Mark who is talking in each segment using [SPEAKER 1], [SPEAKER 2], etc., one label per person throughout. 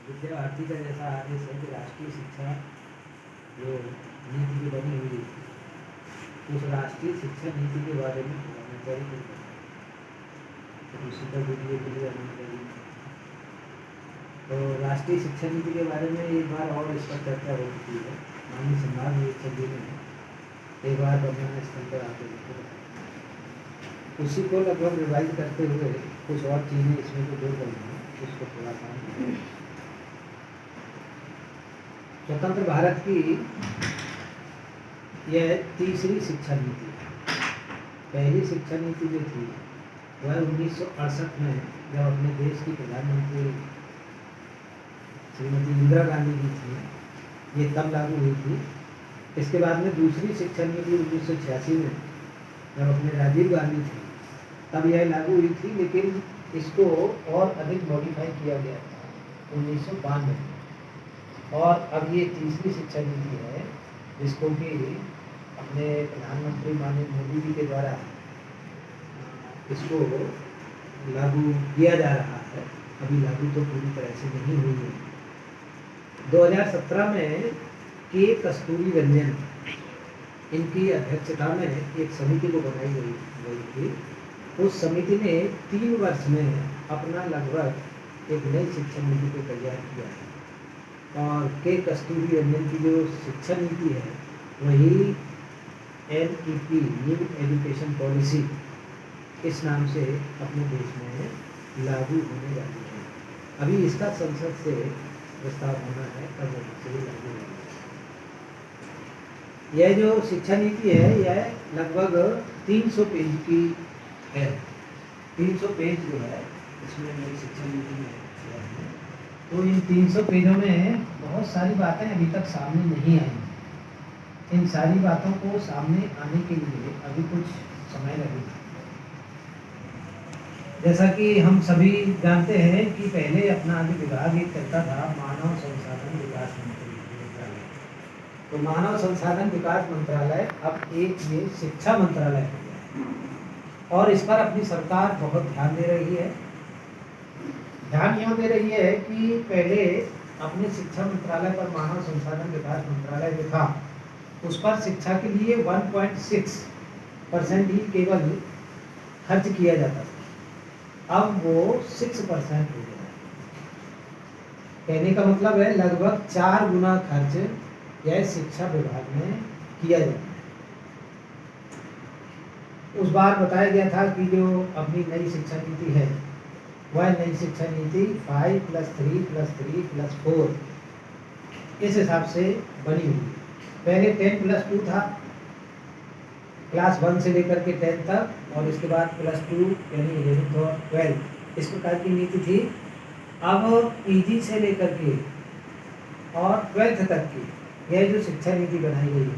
[SPEAKER 1] विद्या भारती का जैसा आदेश है कि राष्ट्रीय शिक्षा जो नीति की बनी हुई है उस राष्ट्रीय शिक्षा नीति के बारे में जानकारी को तो उसी का वीडियो के लिए जानकारी। तो राष्ट्रीय शिक्षा नीति के बारे में एक बार और इस पर चर्चा हो चुकी है। माननीय संभाग निरीक्षक जी ने एक बार वर्तमान स्थल पर आकर उसी को लगभग रिवाइज करते हुए कुछ और चीज़ें इसमें जो जोड़ रही हैं उसको थोड़ा सा। स्वतंत्र भारत की यह तीसरी शिक्षा नीति है। पहली शिक्षा नीति जो थी वह 1968 में जब अपने देश की प्रधानमंत्री श्रीमती इंदिरा गांधी जी थी ये तब लागू हुई थी। इसके बाद में दूसरी शिक्षा नीति 1986 में जब अपने राजीव गांधी थे तब यह लागू हुई थी, लेकिन इसको और अधिक मॉडिफाई किया गया था 1992 में। और अब ये तीसरी शिक्षा नीति है जिसको कि अपने प्रधानमंत्री माननीय मोदी जी के द्वारा इसको लागू किया जा रहा है। अभी लागू तो पूरी तरह से नहीं हुई है। 2017 में के कस्तूरी रंजन इनकी अध्यक्षता में एक समिति को बनाई गई थी। उस समिति ने 3 वर्ष में अपना लगभग एक नई शिक्षा नीति को तैयार किया है। और के कस्तूरी रंजन की जो शिक्षा नीति है वही NEP न्यू एजुकेशन पॉलिसी इस नाम से अपने देश में लागू होने वाली है। अभी इसका संसद से प्रस्ताव होना है तब वहाँ से लागू होगा। यह जो शिक्षा नीति है यह लगभग 300 पेज की है। 300 पेज जो है इसमें मेरी शिक्षा नीति में है। तो इन 300 पेजों में बहुत सारी बातें अभी तक सामने नहीं आई। इन सारी बातों को सामने आने के लिए अभी कुछ समय लगेगा। जैसा कि हम सभी जानते हैं कि पहले अपना जो विभाग एक चलता था मानव संसाधन विकास मंत्रालय। तो मानव संसाधन विकास मंत्रालय अब एक ये शिक्षा मंत्रालय हो गया है और इस पर अपनी सरकार बहुत ध्यान दे रही है। ध्यान यूँ दे रही है कि पहले अपने शिक्षा मंत्रालय पर मानव संसाधन विकास मंत्रालय जो था उस पर शिक्षा के लिए 1.6% ही केवल खर्च किया जाता था। अब वो 6% हो गया है। कहने का मतलब है लगभग 4 गुना खर्च यह शिक्षा विभाग में किया जाता है। उस बार बताया गया था कि जो अपनी नई शिक्षा नीति है वह नई शिक्षा नीति 5+3+3+4 इस हिसाब से बनी हुई है। पहले 10+2 था, क्लास 1 से लेकर के 10 तक, और इसके बाद +2 यानी 11th और 12 इस प्रकार की नीति थी। अब PG से लेकर के और 12th तक की यह जो शिक्षा नीति बनाई गई है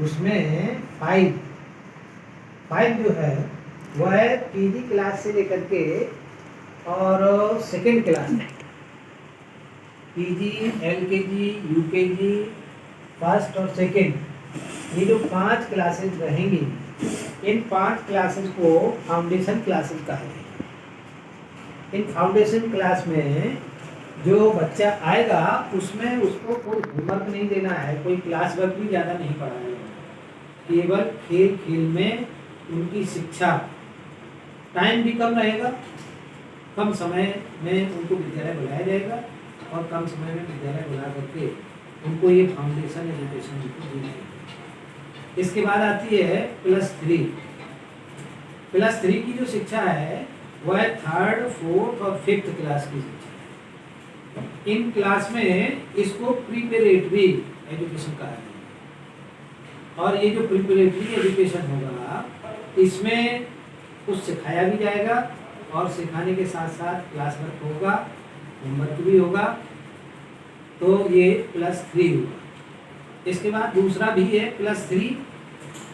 [SPEAKER 1] उसमें 5 जो है वह PG क्लास से लेकर के और second class PG, LKG, UKG, first और सेकेंड ये जो 5 क्लासेस रहेंगी इन 5 क्लासेस को फाउंडेशन क्लासेस कहा है। इन फाउंडेशन क्लास में जो बच्चा आएगा उसमें उसको कोई होमवर्क नहीं देना है, कोई क्लास वर्क भी ज़्यादा नहीं पढ़ाना है। केवल खेल खेल में उनकी शिक्षा, टाइम भी कम रहेगा, कम समय में उनको विद्यालय बुलाया जाएगा और कम समय में विद्यालय बुला करके उनको ये फाउंडेशन एजुकेशन दी जाएगी। इसके बाद आती है +3। +3 की जो शिक्षा है वह 3rd, 4th और 5th क्लास की शिक्षा है। इन क्लास में इसको प्रीपरेटरी एजुकेशन कहा जाएगा। और ये जो प्रीपरेटरी एजुकेशन होगा इसमें कुछ सिखाया भी जाएगा और सिखाने के साथ साथ क्लास वर्क होगा, होमवर्क भी होगा। तो ये +3 होगा। इसके बाद दूसरा भी है +3।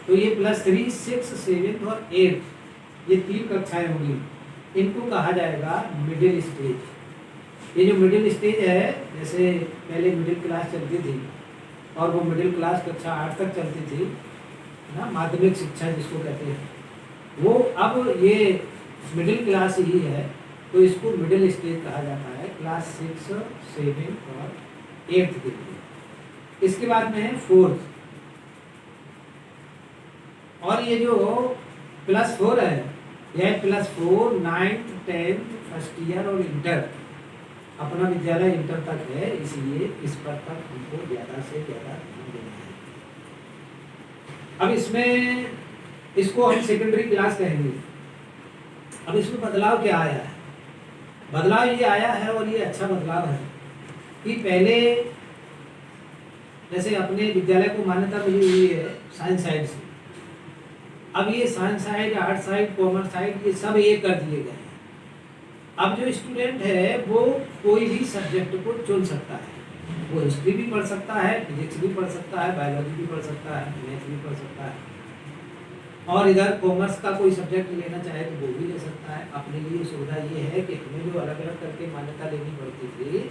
[SPEAKER 1] तो ये +3 6, 7 और 8 ये 3 कक्षाएं होंगी। इनको कहा जाएगा मिडिल स्टेज। ये जो मिडिल स्टेज है, जैसे पहले मिडिल क्लास चलती थी और वो मिडिल क्लास कक्षा 8 तक चलती थी ना, माध्यमिक शिक्षा जिसको कहते हैं, वो अब ये मिडिल क्लास ही है। तो इसको मिडिल स्टेज कहा जाता है। क्लास 6, 7 और 8 के लिए। इसके बाद में है 4th, और ये जो +4 है यह +4 9th 10th फर्स्ट ईयर और इंटर, अपना विद्यालय इंटर तक है, इसलिए इस पर तक हमको ज़्यादा से ज़्यादा ध्यान देना है। अब इसमें इसको हम सेकेंडरी क्लास कहेंगे। अब इसमें बदलाव क्या आया है? बदलाव ये आया है, और ये अच्छा बदलाव है, कि पहले जैसे अपने विद्यालय को मान्यता मिली हुई है साइंस साइड से, अब ये science side, art side, commerce side, ये सब एक कर दिए गए हैं। अब जो स्टूडेंट है वो कोई भी सब्जेक्ट को चुन सकता है, वो हिस्ट्री भी पढ़ सकता है, फिजिक्स भी पढ़ सकता है, बायोलॉजी भी पढ़ सकता है, मैथ भी पढ़ सकता है, और इधर कॉमर्स का कोई सब्जेक्ट लेना चाहे तो वो भी ले सकता है। अपने लिए सुविधा ये है कि हमें जो अलग अलग करके मान्यता लेनी पड़ती थी,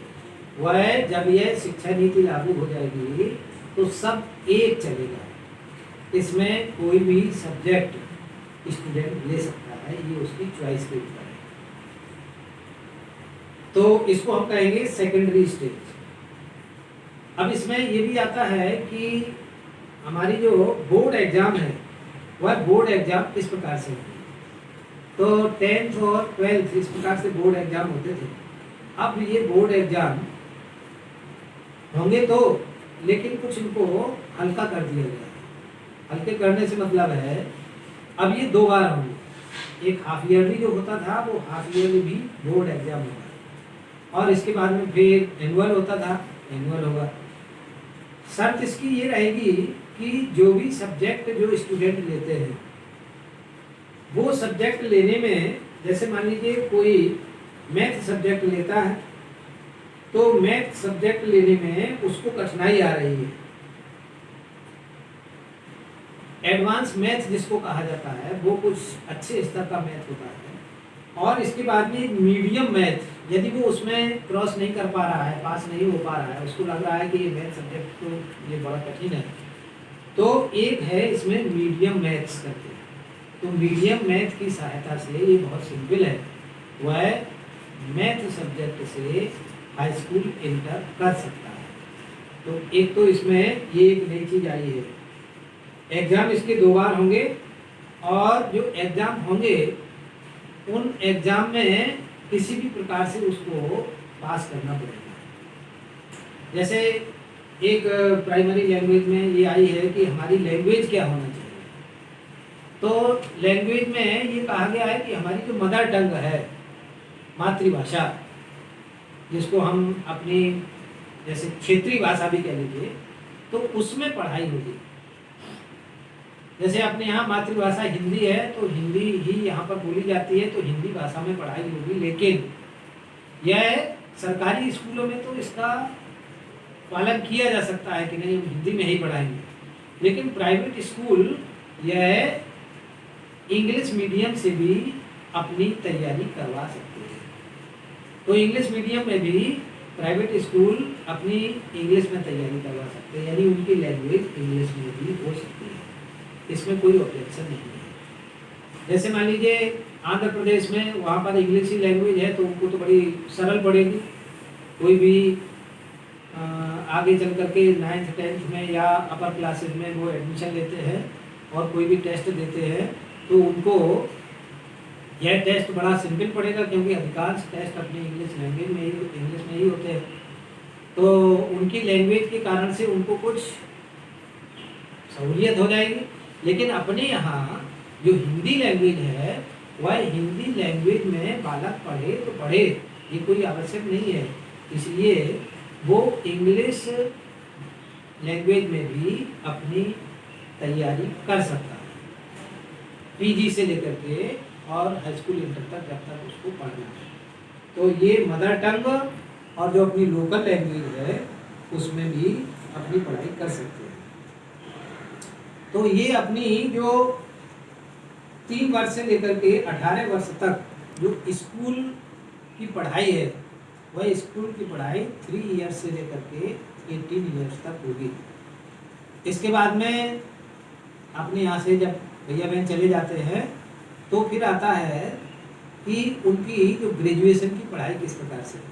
[SPEAKER 1] वह जब यह शिक्षा नीति लागू हो जाएगी तो सब एक चलेगा, इसमें कोई भी सब्जेक्ट स्टूडेंट ले सकता है, ये उसकी चॉइस के ऊपर है। तो इसको हम कहेंगे सेकेंडरी स्टेज। अब इसमें ये भी आता है कि हमारी जो बोर्ड एग्जाम है वह बोर्ड एग्जाम इस प्रकार से होती है। तो 10th और 12th इस प्रकार से बोर्ड एग्जाम होते थे। अब ये बोर्ड एग्जाम होंगे तो, लेकिन कुछ इनको हल्का कर दिया गया है। हल्के करने से मतलब है अब ये 2 बार होंगे, एक हाफ ईयरली जो होता था वो हाफ ईयरली भी बोर्ड एग्जाम होगा, और इसके बाद में फिर एनुअल होता था, एनुअल होगा। शर्त इसकी ये रहेगी कि जो भी सब्जेक्ट जो स्टूडेंट लेते हैं वो सब्जेक्ट लेने में, जैसे मान लीजिए कोई मैथ सब्जेक्ट लेता है तो मैथ सब्जेक्ट लेने में उसको कठिनाई आ रही है, एडवांस मैथ जिसको कहा जाता है वो कुछ अच्छे स्तर का मैथ होता है, और इसके बाद में मीडियम मैथ, यदि वो उसमें क्रॉस नहीं कर पा रहा है, पास नहीं हो पा रहा है, उसको लग रहा है कि ये मैथ सब्जेक्ट तो ये बड़ा कठिन है, तो एक है इसमें मीडियम मैथ्स करके। तो मीडियम मैथ की सहायता से ये बहुत सिंपल है, वह मैथ सब्जेक्ट से हाई स्कूल इंटर कर सकता है। तो एक तो इसमें ये एक नई चीज़ आई है, एग्ज़ाम इसके 2 बार होंगे, और जो एग्ज़ाम होंगे उन एग्ज़ाम में किसी भी प्रकार से उसको पास करना पड़ेगा। जैसे एक प्राइमरी लैंग्वेज में ये आई है कि हमारी लैंग्वेज क्या होना चाहिए, तो लैंग्वेज में ये कहा गया है कि हमारी जो मदर टंग है, मातृभाषा, जिसको हम अपनी जैसे क्षेत्रीय भाषा भी कह लीजिए, तो उसमें पढ़ाई होगी। जैसे अपने यहाँ मातृभाषा हिंदी है तो हिंदी ही यहाँ पर बोली जाती है, तो हिंदी भाषा में पढ़ाई होगी, लेकिन यह सरकारी स्कूलों में तो इसका पालन किया जा सकता है कि नहीं, हम हिंदी में ही पढ़ाएंगे, लेकिन प्राइवेट स्कूल यह इंग्लिश मीडियम से भी अपनी तैयारी करवा सकते हैं। तो इंग्लिश मीडियम में भी प्राइवेट स्कूल अपनी इंग्लिश में तैयारी करवा सकते हैं, यानी उनकी लैंग्वेज इंग्लिश में भी हो सकती है, इसमें कोई ऑब्जेक्शन नहीं है। जैसे मान लीजिए आंध्र प्रदेश में, वहाँ पर इंग्लिश ही लैंग्वेज है तो उनको तो बड़ी सरल पड़ेगी, कोई भी आगे चल करके 9th 10th में या अपर क्लासेज में वो एडमिशन लेते हैं और कोई भी टेस्ट देते हैं, तो उनको यह टेस्ट बड़ा सिंपल पड़ेगा, क्योंकि अधिकांश टेस्ट अपनी इंग्लिश में ही होते हैं। तो उनकी लैंग्वेज के कारण से उनको कुछ सहूलियत हो जाएगी। लेकिन अपने यहाँ जो हिंदी लैंग्वेज है वह हिंदी लैंग्वेज में बालक पढ़े तो पढ़े, ये कोई आवश्यक नहीं है, इसलिए वो इंग्लिश लैंग्वेज में भी अपनी तैयारी कर सकता है, पीजी से लेकर के और हाई स्कूल इंटर तक, जब तक उसको पढ़ना है। तो ये मदर टंग और जो अपनी लोकल लैंग्वेज है उसमें भी अपनी पढ़ाई कर सकते हैं। तो ये अपनी जो 3 वर्ष से लेकर के 18 वर्ष तक जो स्कूल की पढ़ाई है, वह स्कूल की पढ़ाई 3 ईयर्स से लेकर के 18 ईयर्स तक होगी। इसके बाद में अपने यहाँ से जब भैया बहन चले जाते हैं तो फिर आता है कि उनकी जो ग्रेजुएशन की पढ़ाई किस प्रकार से है।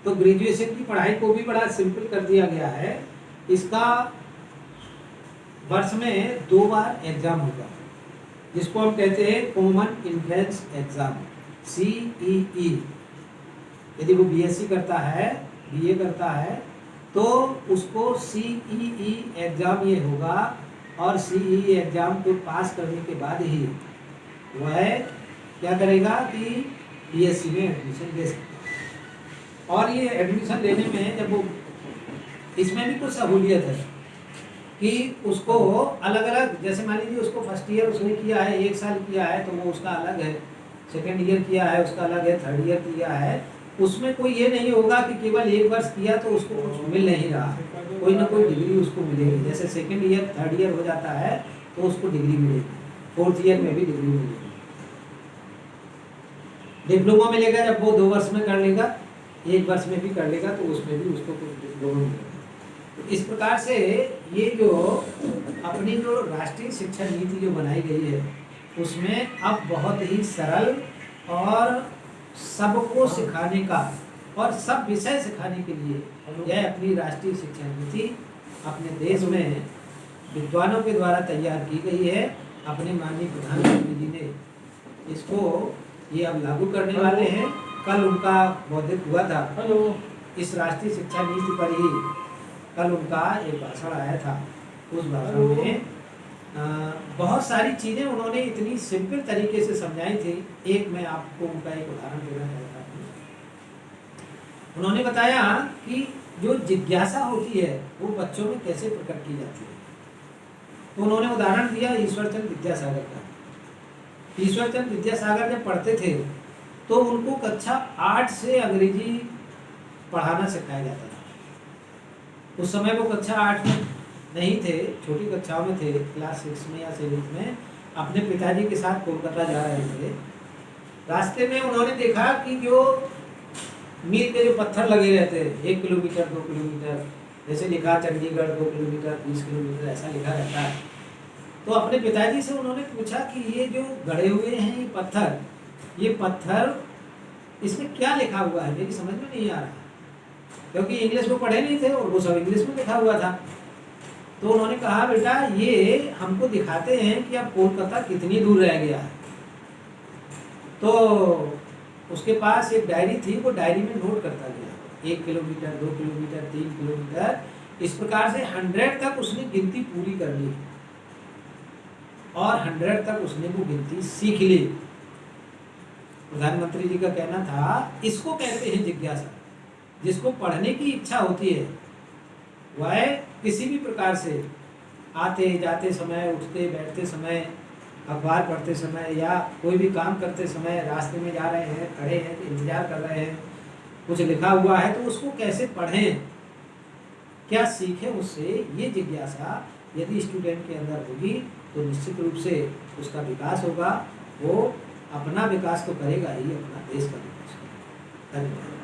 [SPEAKER 1] तो ग्रेजुएशन की पढ़ाई को भी बड़ा सिंपल कर दिया गया है। इसका वर्ष में 2 बार एग्जाम होगा, जिसको हम कहते हैं कॉमन एंट्रेंस एग्जाम, CEE। यदि वो BSc करता है, BA करता है, तो उसको CEE एग्जाम ये होगा, और CEE एग्जाम को पास करने के बाद ही वह क्या करेगा कि BSc में एडमिशन ले सकता है। और ये एडमिशन लेने में जब वो, इसमें भी कुछ सहूलियत है कि उसको अलग अलग, जैसे मान लीजिए उसको फर्स्ट ईयर उसने किया है, 1 साल किया है, तो वो उसका अलग है, सेकेंड ईयर किया है उसका अलग है, थर्ड ईयर किया है, उसमें कोई ये नहीं होगा कि केवल 1 वर्ष किया तो उसको कुछ मिल नहीं रहा, कोई ना कोई डिग्री उसको मिलेगी। जैसे सेकेंड ईयर थर्ड ईयर हो जाता है तो उसको डिग्री मिलेगी, फोर्थ ईयर में भी डिग्री मिलेगी। डिप्लोमा मिलेगा जब वो 2 वर्ष में कर लेगा, 1 वर्ष में भी कर लेगा, तो उसमें भी उसको कुछ डिप्लोमा मिलेगा। तो इस प्रकार से ये जो अपनी जो राष्ट्रीय शिक्षा नीति जो बनाई गई है, उसमें अब बहुत ही सरल और सबको सिखाने का और सब विषय सिखाने के लिए यह अपनी राष्ट्रीय शिक्षा नीति अपने देश में विद्वानों के द्वारा तैयार की गई है। अपने माननीय प्रधानमंत्री जी ने इसको ये अब लागू करने वाले हैं। कल उनका बौद्धिक हुआ था, इस राष्ट्रीय शिक्षा नीति पर ही कल उनका एक भाषण आया था। उस भाषण में बहुत सारी चीज़ें उन्होंने इतनी सिंपल तरीके से समझाई थी। एक मैं आपको उनका एक उदाहरण देना चाहता हूँ। उन्होंने बताया कि जो जिज्ञासा होती है वो बच्चों में कैसे प्रकट की जाती है। तो उन्होंने उदाहरण दिया ईश्वरचंद्र विद्यासागर का। ईश्वरचंद्र विद्यासागर जब पढ़ते थे तो उनको कक्षा 8 से अंग्रेजी पढ़ाना सिखाया जाता था। उस समय वो कक्षा 8 में नहीं थे, छोटी कक्षाओं में थे, क्लास 6 में या 7 में। अपने पिताजी के साथ कोलकाता जा रहे थे। रास्ते में उन्होंने देखा कि जो मील के जो पत्थर लगे रहते हैं 1 किलोमीटर 2 किलोमीटर, जैसे लिखा चंडीगढ़ 2 किलोमीटर 20 किलोमीटर ऐसा लिखा रहता है। तो अपने पिताजी से उन्होंने पूछा कि ये जो गड़े हुए हैं ये पत्थर इसमें क्या लिखा हुआ है, मेरी समझ में नहीं आ रहा, क्योंकि इंग्लिश वो पढ़े नहीं थे और वो सब इंग्लिश में लिखा हुआ था। तो उन्होंने कहा बेटा ये हमको दिखाते हैं कि अब कोलकाता कितनी दूर रह गया है। तो उसके पास एक डायरी थी, वो डायरी में नोट करता गया 1 किलोमीटर 2 किलोमीटर 3 किलोमीटर, इस प्रकार से 100 तक उसने गिनती पूरी कर ली और 100 तक उसने वो गिनती सीख ली। प्रधानमंत्री जी का कहना था इसको कहते हैं जिज्ञासा। जिसको पढ़ने की इच्छा होती है वह किसी भी प्रकार से आते जाते समय, उठते बैठते समय, अखबार पढ़ते समय या कोई भी काम करते समय, रास्ते में जा रहे हैं, खड़े हैं, इंतजार कर रहे हैं, कुछ लिखा हुआ है तो उसको कैसे पढ़ें, क्या सीखें उससे, ये जिज्ञासा यदि स्टूडेंट के अंदर होगी तो निश्चित रूप से उसका विकास होगा। वो अपना विकास तो करेगा ही, अपना देश का विकास करेगा। धन्यवाद।